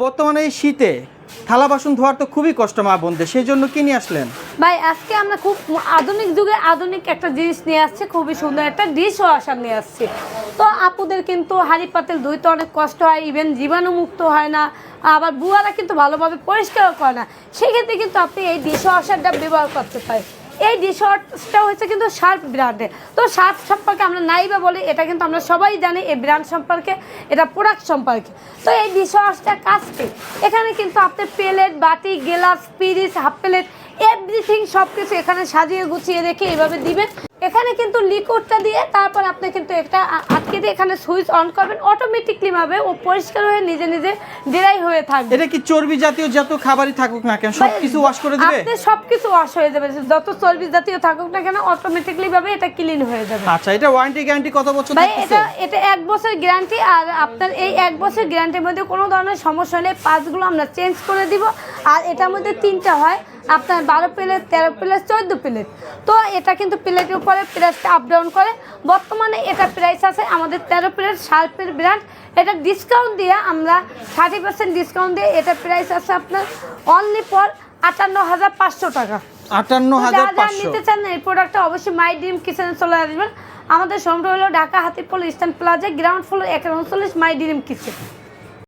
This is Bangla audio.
বর্তমানে এই শীতে থালা বাসন ধোয়ার তো খুবই কষ্ট মা বোনদের, সেই জন্য কি নিয়ে আসলেন? ভাই আজকে আমরা খুব আধুনিক যুগে আধুনিক একটা জিনিস নিয়ে আসছি, খুবই সুন্দর একটা ডিশ ওয়াশার নিয়ে আসছি। তো আপুদের কিন্তু হাঁড়ি পাতিল ধুইতে অনেক কষ্ট হয়, ইভেন জীবাণুমুক্ত হয় না, আবার বুয়ারা কিন্তু ভালোভাবে পরিষ্কারও করে না। সেক্ষেত্রে কিন্তু আপনি এই ডিশ ওয়াশারটা ব্যবহার করতে পারেন। এই ডিশ ওয়াশটা হচ্ছে কিন্তু শার্প ব্র্যান্ডের। তো শার্প সম্পর্কে আমরা নাইবা বলি, এটা কিন্তু আমরা সবাই জানি এই ব্র্যান্ড সম্পর্কে, এটা প্রোডাক্ট সম্পর্কে। তো এই ডিশ ওয়াশটার কাজ কি? এখানে কিন্তু আপনি প্লেট, বাটি, গ্লাস, পিরিচ, হাফ প্লেট, এভরিথিং সব কিছু এখানে সাজিয়ে গুছিয়ে রেখে এভাবে দিবেন। এখানে কিন্তু লিকুইডটা দিয়ে তারপর আপনি কিন্তু একটা আটকে দিয়ে এখানে সুইচ অন করবেন, অটোমেটিকলি ভাবে ও পরিষ্কার হয়ে নিজে নিজে ড্রাই হয়ে থাকবে। এটা কি চর্বি জাতীয় যত খাবারই থাকুক না কেন সবকিছু ওয়াশ করে দিবে? আপনি সবকিছু ওয়াশ হয়ে যাবে, যত চর্বি জাতীয় থাকুক না কেন অটোমেটিকলি ভাবে এটা ক্লিন হয়ে যাবে। আচ্ছা, এটা ওয়ারেন্টি গ্যারান্টি কত বছর ভাই থাকতেছে? এটা 1 বছর গ্যারান্টি। আর আপনার এই 1 বছর গ্যারান্টির মধ্যে কোনো ধরনের সমস্যা হলে পার্টসগুলো আমরা চেঞ্জ করে দিব। আর এটার মধ্যে 3টা হয়, আপনার 12 প্লেট, 13 প্লেট, 14 প্লেট। তো এটা কিন্তু প্লেটের উপরে প্রাইসটা আপ ডাউন করে। বর্তমানে এটা প্রাইস আছে আমাদের 13 প্লেট শার্পের ব্র্যান্ড। এটা ডিসকাউন্ট দিয়ে আমরা 30% ডিসকাউন্ট দিয়ে এটা প্রাইস আছে আপনার অনলি ফর 58,500 টাকা। 58,500। নিতে চান এই প্রোডাক্টটা অবশ্যই মাই ড্রিম কিচেনে চলে আসবেন। আমাদের শোরুমটা হলো Dhaka Hatirpool Eastern Plaza, ground floor 139 My Dream kitchen.